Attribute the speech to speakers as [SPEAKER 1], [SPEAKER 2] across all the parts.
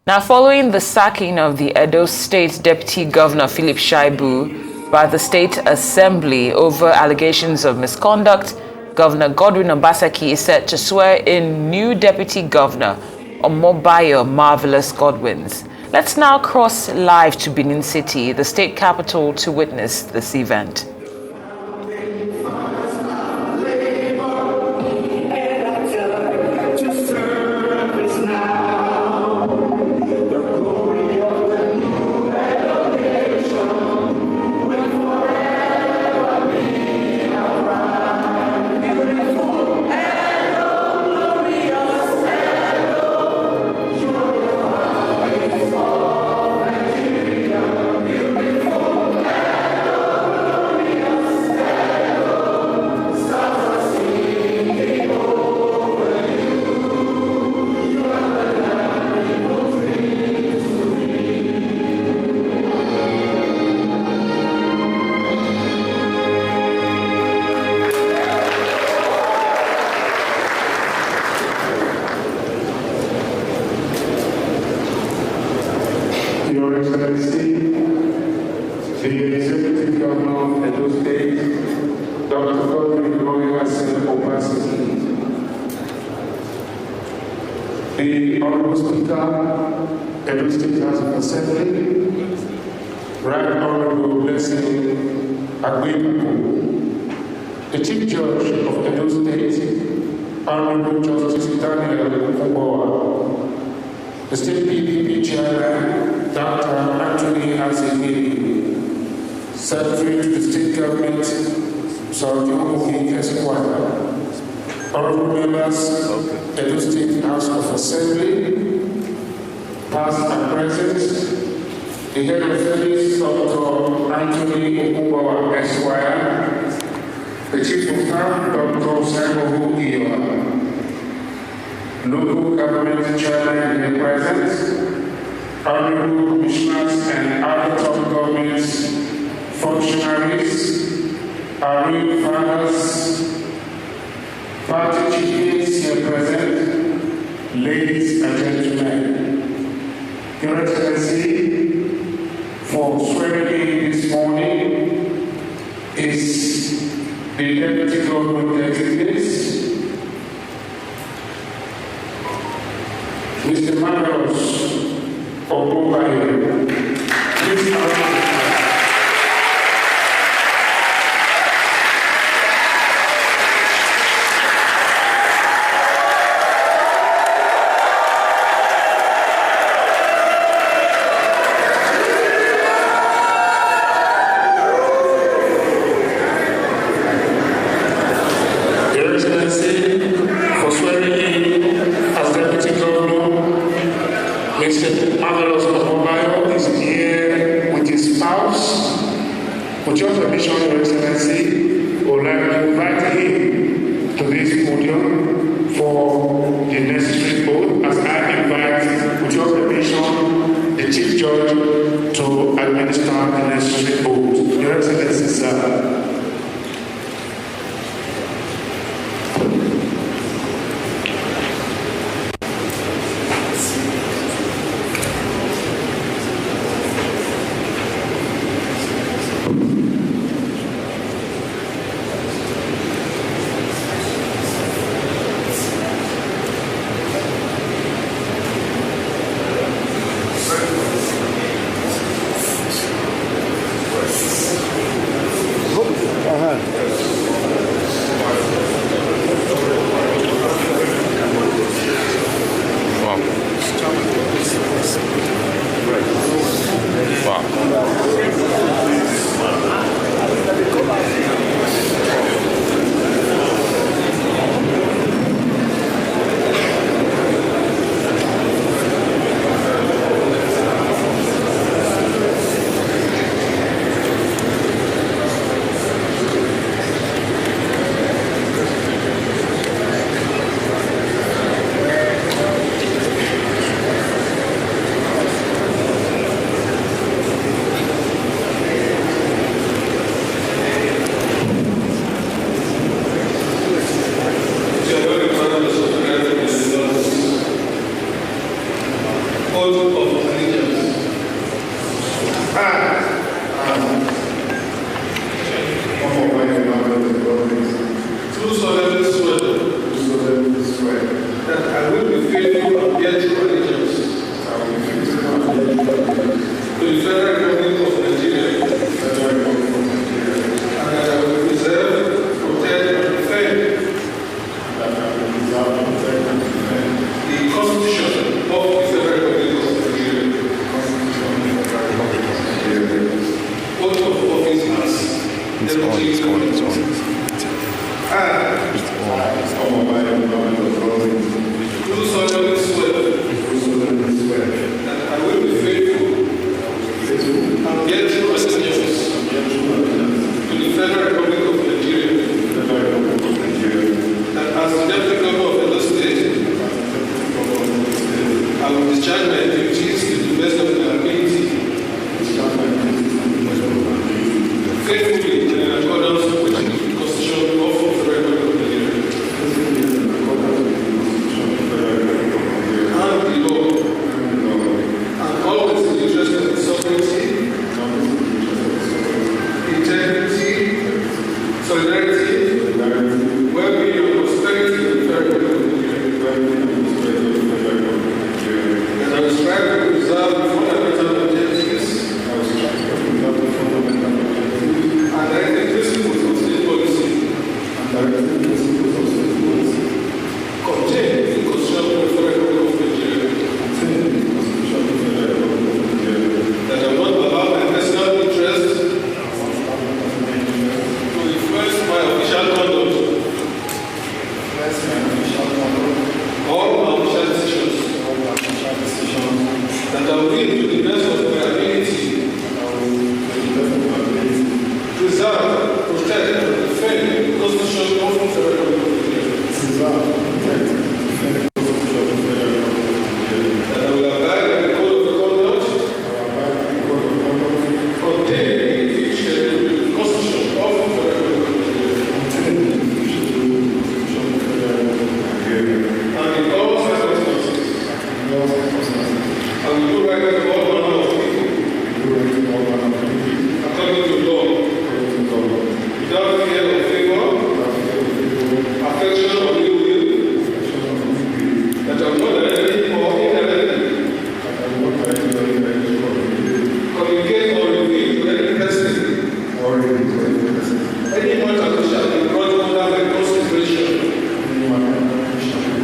[SPEAKER 1] Now, following the sacking of the Edo State Deputy Governor Philip Shaibu by the State Assembly over allegations of misconduct, Governor Godwin is set to swear in new Deputy Governor Omobayo Marvelous Godwins. Let's now cross live to Benin City, the state capital, to witness this event.
[SPEAKER 2] Your Excellency, the Executive Governor of Edo State, Dr. Godwins Obaseki, the Honorable Speaker, Edo State House of Assembly, Right Honorable Blessing Agbebaku, the Chief Judge of Edo State, Honorable Justice Daniel Omobayo, the State PDP Chairman, Dr. Anthony Azimi, Secretary to the State Government, Sergeant Esquire, honorable members, Edo State House of Assembly, past and present, the head of service, Dr. Anthony Omobayo Esquire, the Chief of Staff, Dr. Simon Iowa, local government chairman in the present, honorable commissioners and other top government functionaries, our real fathers, party chiefs here present, ladies and gentlemen. Your Excellency, for swearing in this morning is the Deputy Government Designate, Mr. Marvelous Omobayo. Please allow Your Excellency, for swearing in as Deputy Governor, Mr. Marvelous Omobayo is here with his spouse. With your permission, Your Excellency, I would like to invite him to this podium for the necessary oath, as I invite, with your permission, the Chief Judge to administer the necessary oath. Your Excellency, sir.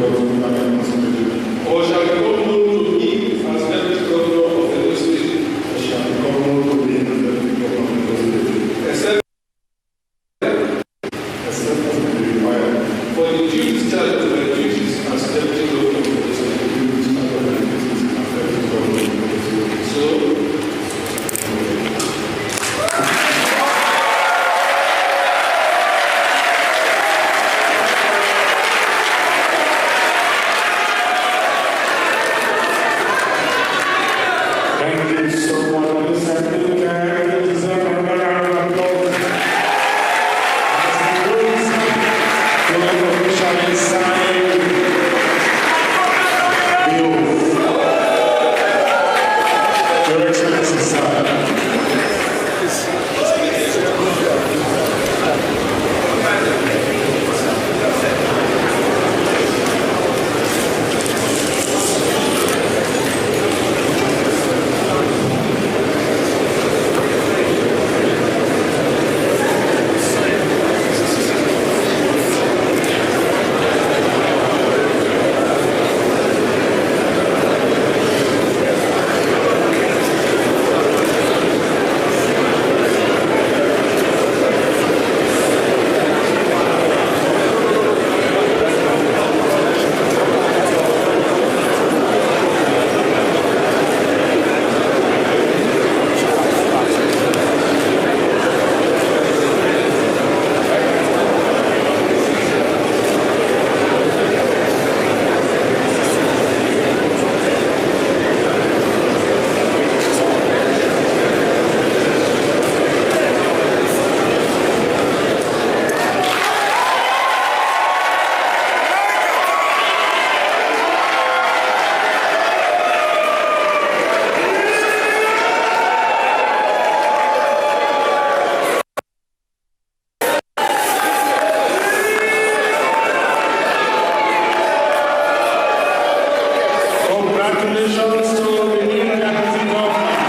[SPEAKER 3] or shall become known to me as Deputy Governor of Edo State, except for the due discharge of my duties as Deputy Governor of Edo State. So,
[SPEAKER 2] Thank you so much. Can you deserve another round of applause? As the rules will officially sign the oath. Your Excellency, sir. Congratulations to the new Deputy Governor.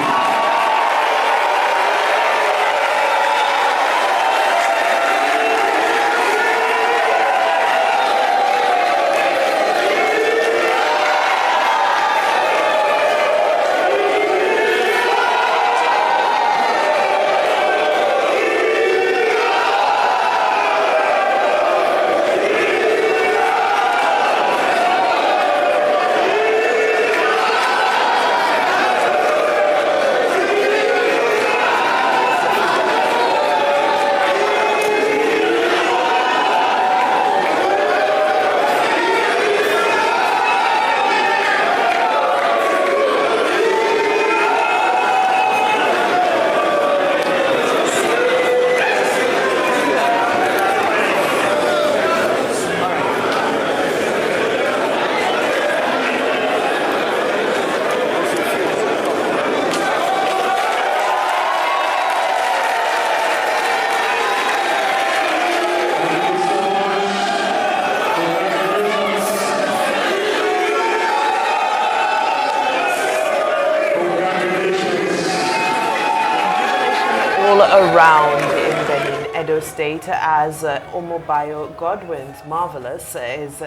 [SPEAKER 1] All around in Benin, Edo State, as Omobayo Godwins, marvelous, is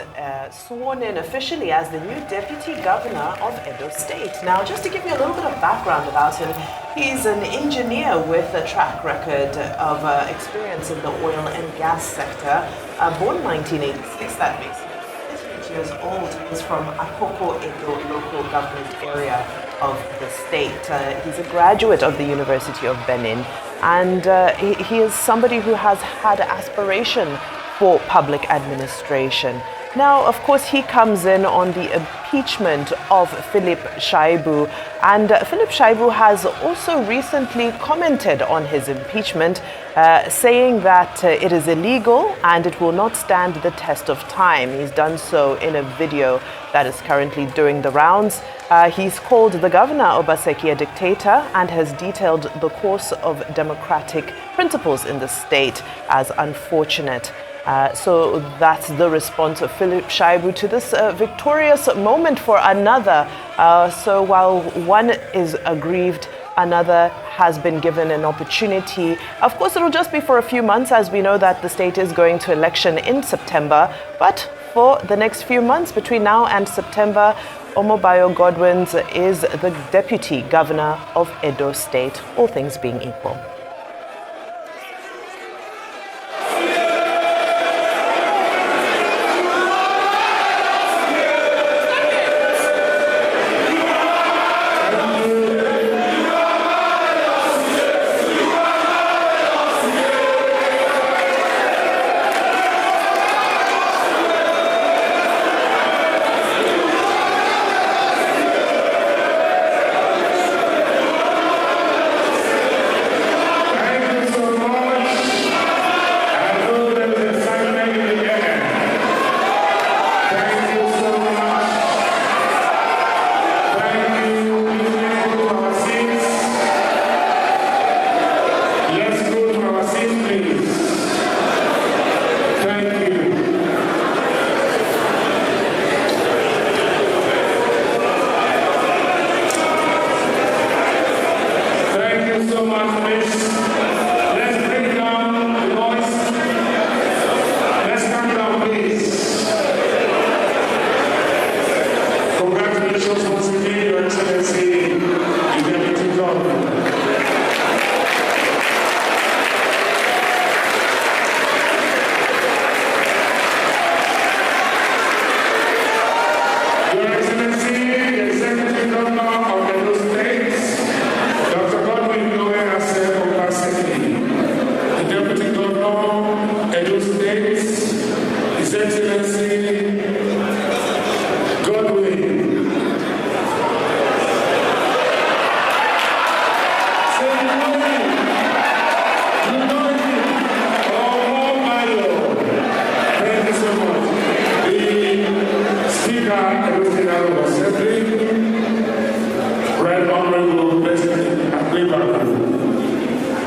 [SPEAKER 1] sworn in officially as the new Deputy Governor of Edo State. Now, just to give you a little bit of background about him, he's an engineer with a track record of experience in the oil and gas sector, born 1986, that makes him 38 years old. He's from Akoko Edo local government area of the state. He's a graduate of the University of Benin, and he is somebody who has had aspiration for public administration. Now, of course, he comes in on the impeachment of Philip Shaibu, and Philip Shaibu has also recently commented on his impeachment, saying that it is illegal and it will not stand the test of time. He's done so in a video that is currently doing the rounds. He's called the governor, Obaseki, a dictator, and has detailed the course of democratic principles in the state as unfortunate. So that's the response of Philip Shaibu to this victorious moment for another. So while one is aggrieved,
[SPEAKER 4] another has been given an opportunity. Of course, it'll just be for a few months, as we know that the state is going to election in September. But for the next few months, between now and September, Omobayo Godwins is the Deputy Governor of Edo State, all things being equal.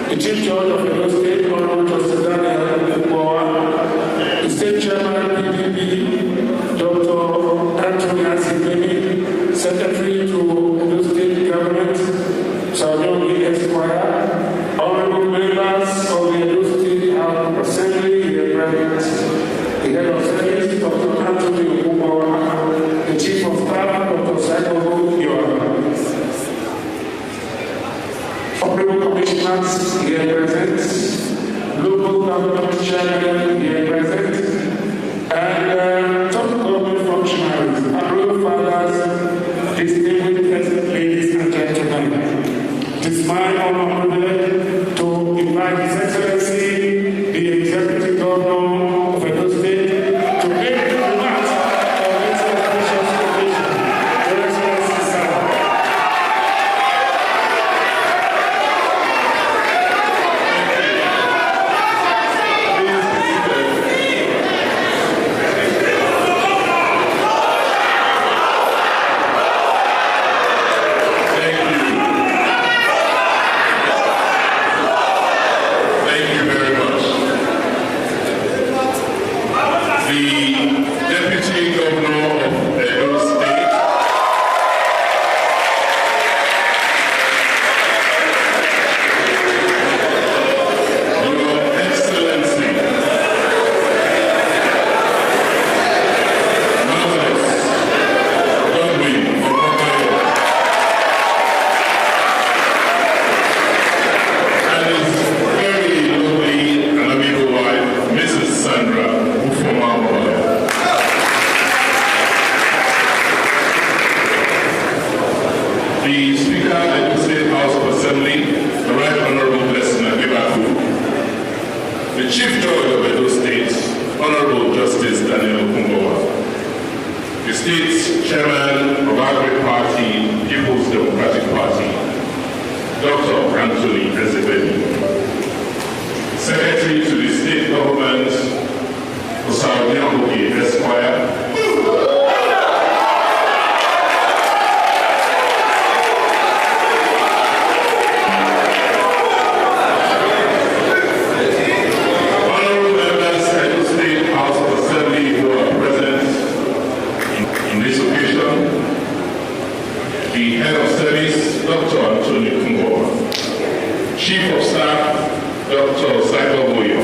[SPEAKER 2] The Chief Judge of Edo State, Honorable Justice Daniel, the State Chairman, PDP, Dr. Anthony Azibeni, Secretary to Edo State Government, Saudi Esquire, Honorable members of the Edo State House of Assembly, here present, the Head of Service, Dr. Anthony Omobayo, the Chief of Staff, Dr. Saikobo Yoa. Honorable Commissioners here present, local government chairman here present, and top government functionaries, honorable fathers, distinguished guests, ladies and gentlemen. It is my honor to invite His Excellency, the Executive Governor of Edo State, to make the remarks of this auspicious occasion. Your Excellency, sir.
[SPEAKER 3] The Speaker of the Edo State House of Assembly, the Right Honorable Blessing Agibaku, the Chief Judge of Edo State, Honorable Justice Daniel Okunbowa, the State's Chairman of our great party, People's Democratic Party, Dr. Anthony Ezebedi, Secretary to the State Government, Osaodia Esquire, the Head of Service, Dr. Anthony Okunbowa, Chief of Staff, Dr. Omobayo,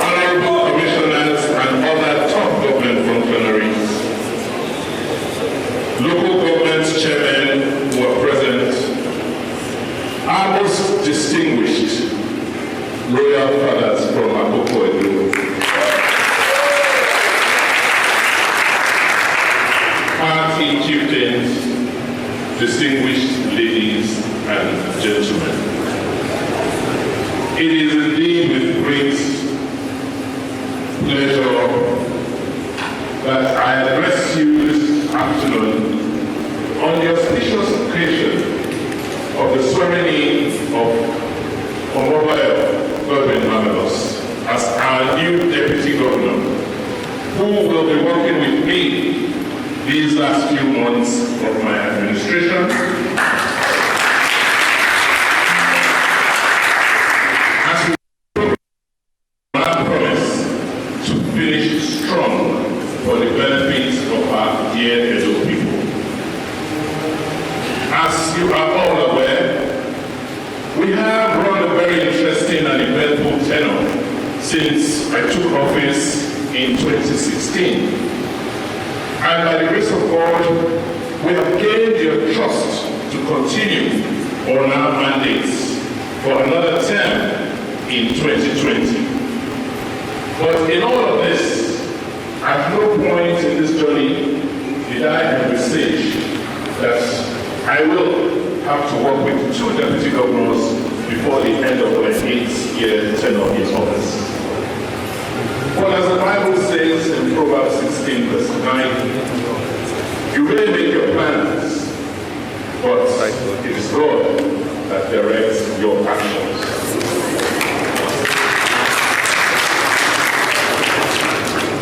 [SPEAKER 3] honorable commissioners and other top government functionaries, local government chairmen who are present, our most distinguished royal fathers from Omobayo, party chieftains, distinguished ladies and gentlemen. It is indeed with great pleasure that I address you this afternoon on the auspicious occasion of the swearing-in of Omobayo Godwins as our new Deputy Governor, who will be working with me these last few months of my administration as we promise to finish strong for the benefit of our dear Edo people. As you are all aware, we have run a very interesting and eventful tenure since I took office in 2016. And by the grace of God, we have gained your trust to continue on our mandates for another term in 2020. But in all of this, at no point in this journey did I envisage that I will have to work with two deputy governors before the end of my 8-year tenure in office. But as the Bible says in Proverbs 16, verse 9, you may make your plans, but it is God that directs your actions.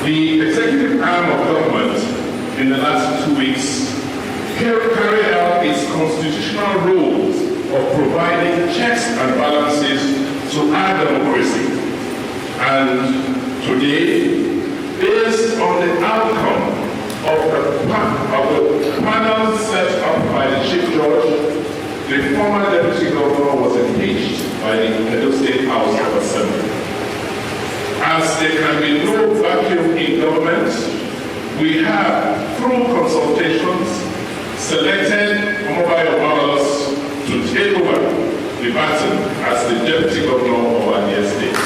[SPEAKER 3] The executive arm of government in the last 2 weeks carried out its constitutional roles of providing checks and balances to our democracy. And today, based on the outcome of the panel set up by the Chief Judge, the former Deputy Governor was impeached by the Edo State House of Assembly. As there can be no vacuum in government, we have, through consultations, selected Omobayo to take over the baton as the Deputy Governor of our dear state.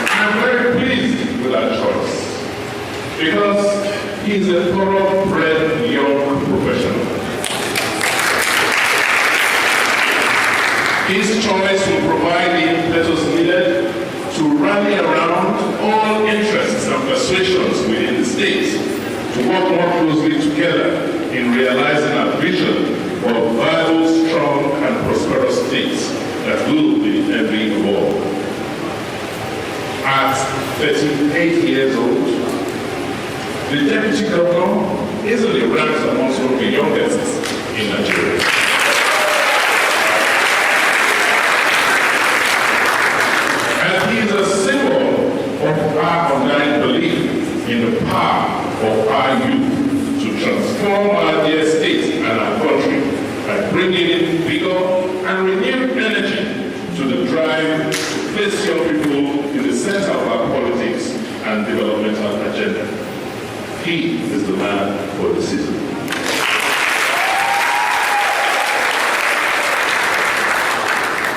[SPEAKER 3] I'm very pleased with our choice because he's a thoroughbred young professional. His choice will provide the impetus needed to rally around all interests and persuasions within the state to work more closely together in realizing our vision of viable, strong, and prosperous states that will be the envy of all. At 38 years old, the Deputy Governor easily ranks amongst one of the youngest in Nigeria. And he is a symbol of our undying belief in the power of our youth to transform our dear state and our country by bringing in vigor and renewed energy to the drive to place young people in the center of our politics and developmental agenda. He is the man for the season.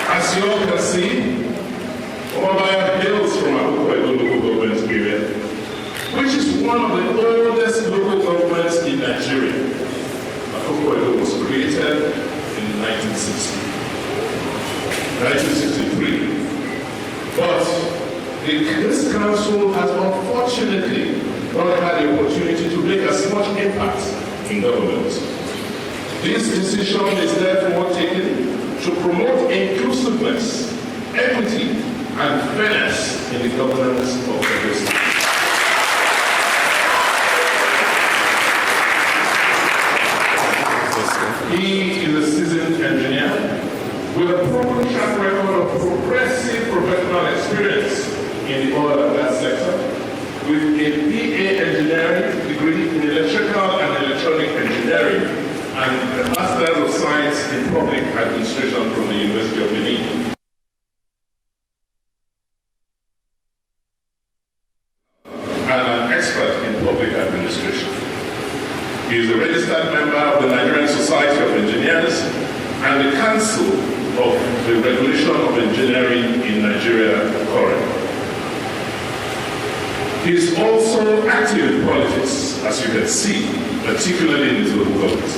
[SPEAKER 3] As you all can see, Omobayo hails from our local government area, which is one of the oldest local governments in Nigeria. Omobayo was created in 1963. But this council has unfortunately not had the opportunity to make as much impact in government. This decision is therefore taken to promote inclusiveness, equity, and fairness in the governance of the state. He is a seasoned engineer with a proven track record of progressive professional experience in the oil and gas sector, with a BA Engineering degree in electrical and electronic engineering and a Master's of Science in Public Administration from the University of Benin. And an expert in public administration. He is a registered member of the Nigerian Society of Engineers and the Council of the Regulation of Engineering in Nigeria, CORE. He is also active in politics, as you can see, particularly in his local government,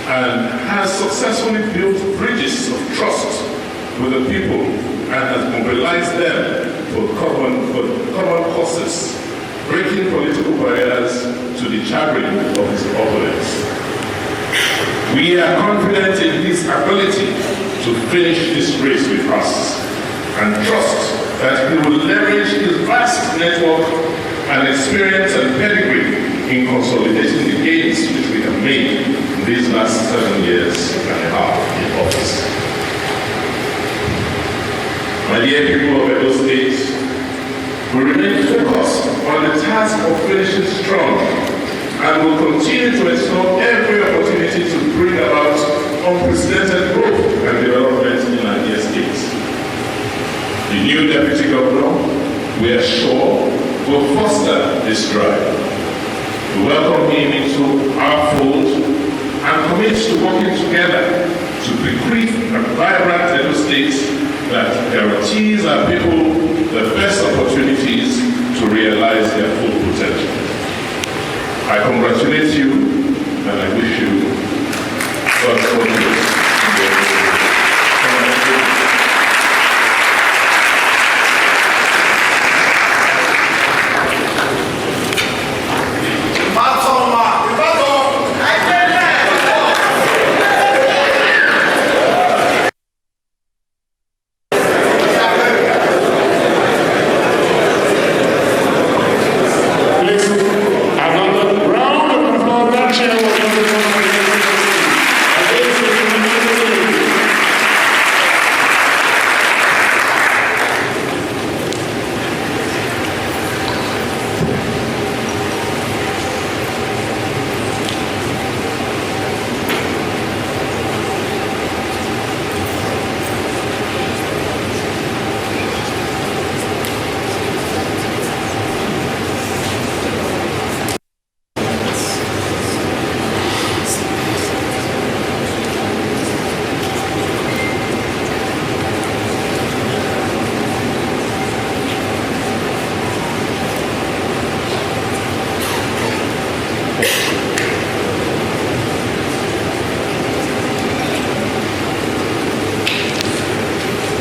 [SPEAKER 3] and has successfully built bridges of trust with the people and has mobilized them for common causes, breaking political barriers to the chagrin of his opponents. We are confident in his ability to finish this race with us and trust that he will leverage his vast network and experience and pedigree in consolidating the gains which we have made in these last 7 years and a half in office. My dear people of Edo State, we remain focused on the task of finishing strong and will continue to explore every opportunity to bring about unprecedented growth and development in our dear states. The new Deputy Governor, we are sure, will foster this drive. We welcome him into our fold and commit to working together to bequeath a vibrant Edo State that guarantees our people the best opportunities to realize their full potential. I congratulate you and I wish you God's forgiveness.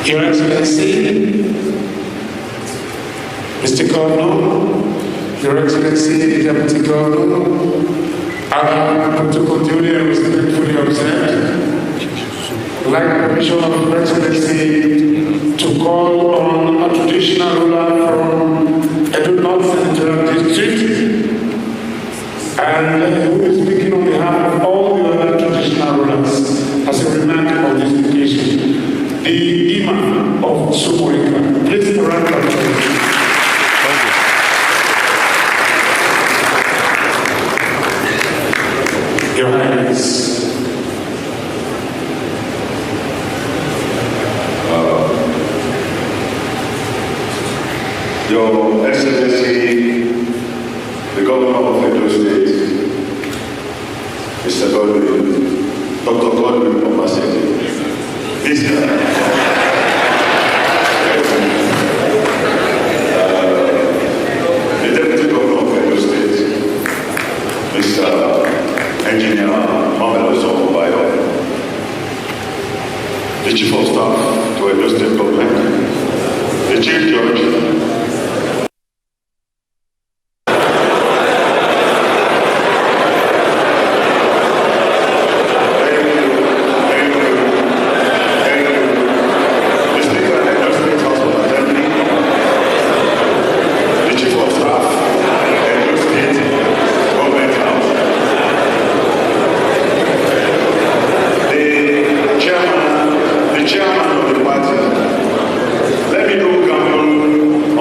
[SPEAKER 2] Your Excellency, Mr. Governor, Your Excellency, the Deputy Governor, I protocol duly and respectfully observed. I'd like permission of Your Excellency to call on a traditional ruler from Edo North Central District, and who is speaking on behalf of all the other traditional rulers as a reminder of this occasion. The Imam of Sumurika. Please round of applause. Your Highness.
[SPEAKER 5] Your Excellency, the Governor of Edo State, Mr. Godwin, Dr. Godwin Omobayo. The Deputy Governor of Edo State, Mr. Engineer Omobayo, the Chief of Staff to Edo State Government, the Chief Judge, chairman of the party, let me welcome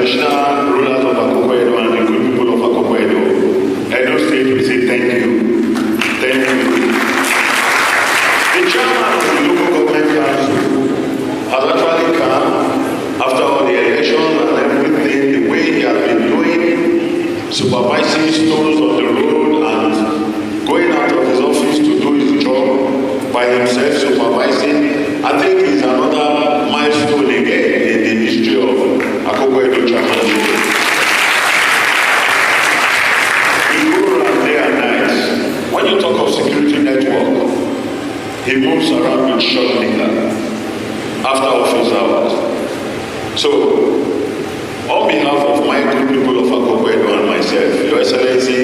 [SPEAKER 5] traditional rulers of Akoko-Edo and the good people of Akoko-Edo, Edo State, we say thank you. Thank you. The chairman of the local government council has actually come after all the elections and everything, the way he has been doing, supervising stones on the road and going out of his office to do his job by himself, supervising. I think it's another milestone again in the history of Akoko-Edo chairmanship. He goes around day and night. When you talk of security network, he moves around with short liquor after office hours. So, on behalf of my good people of Akoko-Edo and myself, Your Excellency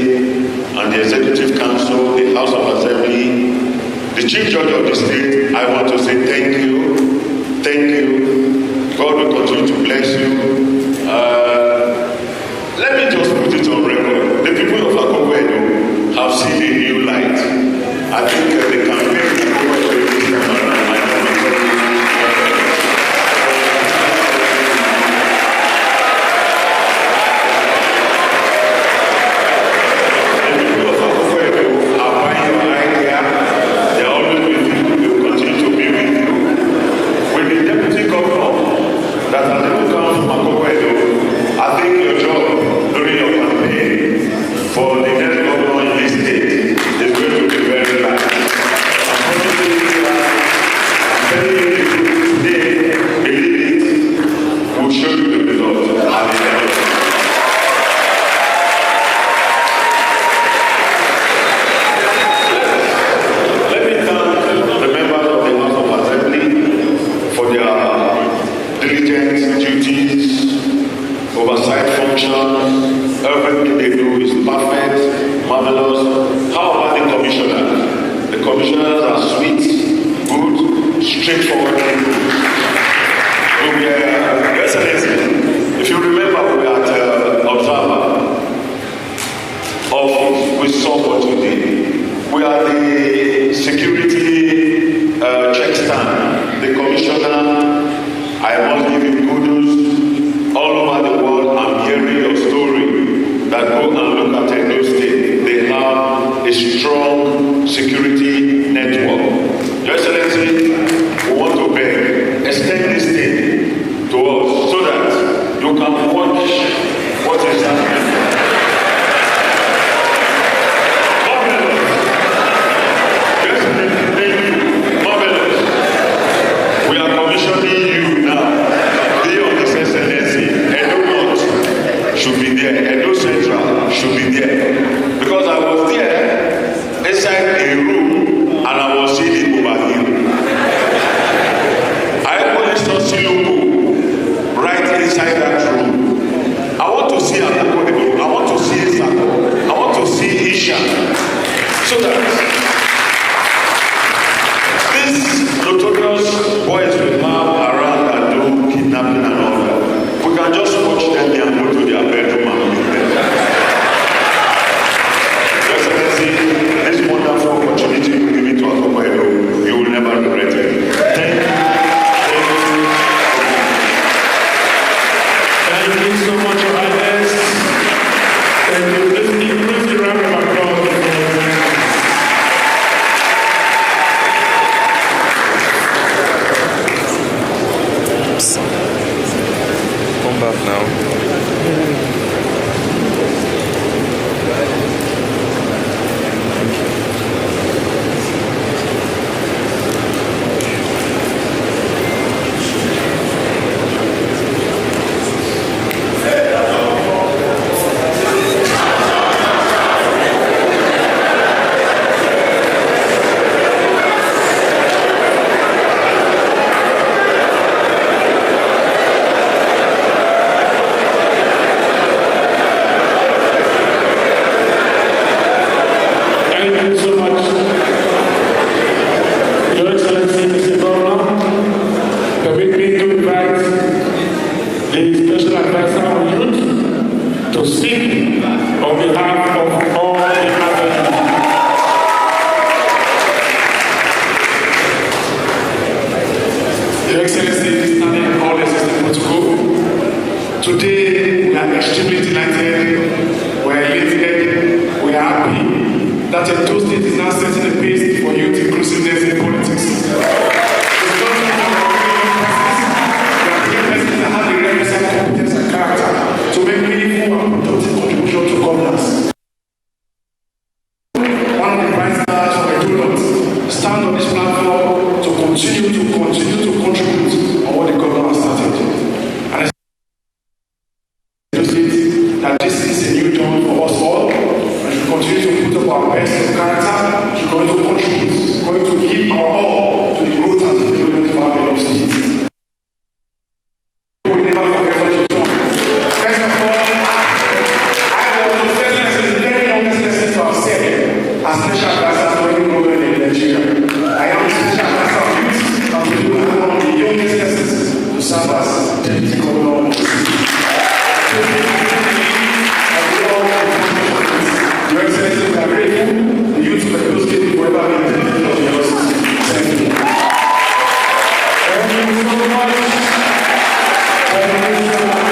[SPEAKER 5] and the Executive Council, the House of Assembly, the Chief Judge of the State, I want to say thank you. Thank you. God will continue to bless you. Let me just put it on record. The people of Akoko-Edo have seen a new light. I think the campaign of Akoko-Edo is
[SPEAKER 2] Today, we are extremely delighted, we are elated, we are happy that Edo State is now setting the pace for youth inclusiveness in politics. It's not persons that have the requisite competence and character to make meaningful and productive contribution to governance. One of the bright stars of Edo North stand on this platform to continue to contribute on what the government has started. That this is a new dawn for us all, and we continue to put up our best in character, we're going to contribute, going to give our all to the growth and development of our Edo State. We never forget what you've done. First of all, I want to tell you a very honest lesson to ourselves as special classes when we go in Nigeria. I am a special class of youth, and we do one of the youngest lessons to serve as deputy governor of the city. Your Excellency, we are grateful. The youth of Edo State will forever be independent of your justice. Thank you. Thank you so much. Thank you so much.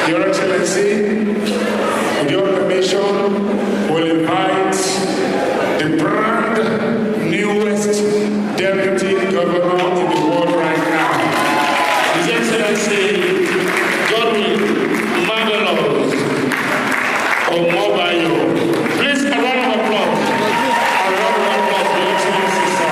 [SPEAKER 2] Your Excellency, with your permission, will invite the brand newest deputy governor in the world right now. His Excellency, Godwins, Omobayo. Please, a round of applause. A round of applause for your Excellency, sir.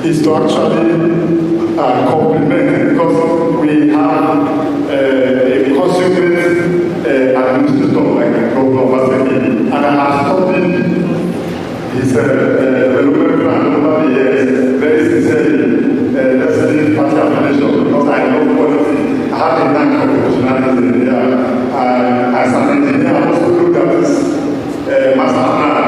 [SPEAKER 6] Is to actually complement, because we have a consummate administrator like Governor Obaseki, and I have studied his development plan over the years very sincerely. Let's say party affiliation, because I know quality. I have a knack for professionalism there. As an engineer, I also looked at this master plan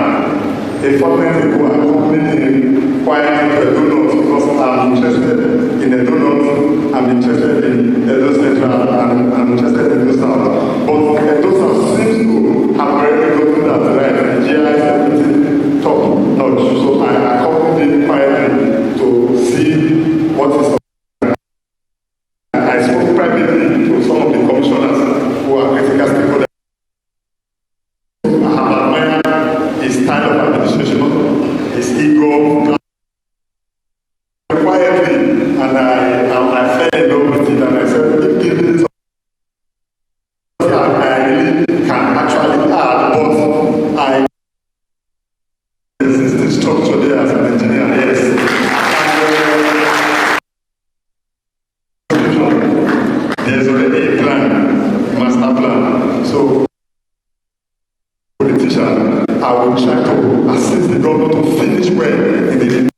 [SPEAKER 6] a fortnight ago, accompanied him quietly to a donut because I'm interested in a donut, I'm interested in Edo Central, and I'm interested in Edo South. But Edo South seems to have already gotten that right. Nigeria is everything top notch. So I accompanied quietly to see what is. I spoke privately to some of the commissioners who are critical stakeholders. I have admired his style of administration, his ego, quietly, and I fell in love with it, and I said, give it I really can actually add, but I exist the structure there as an engineer, yes. There's already a plan, a master plan. So, politician, I will try to assist the government to finish well in the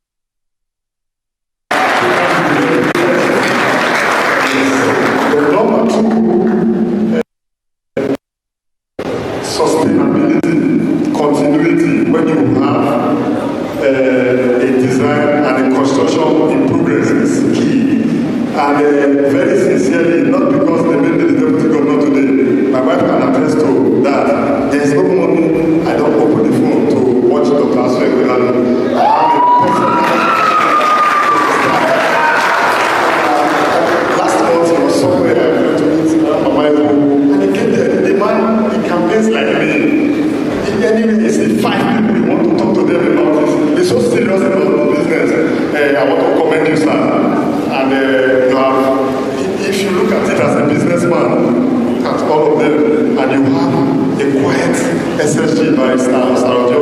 [SPEAKER 6] number two, sustainability, continuity. When you have a design and a construction in progress is key. And very sincerely, not because they made me the deputy governor today, my wife can attest to that. There's no money, I don't open the phone to watch Dr. Asweg. I have a personal. Last month, he was somewhere I went to meet Omobayo, and he came there. The man, he campaigns like me. Anyway, he see 5 people, you want to talk to them about this. He's so serious about the business. I want to commend you, sir. And you have, if you look at it as a businessman, look at all of them, and you have a quiet SSG by Sarojo.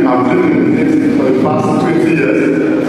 [SPEAKER 6] I've lived in it for the past 20 years.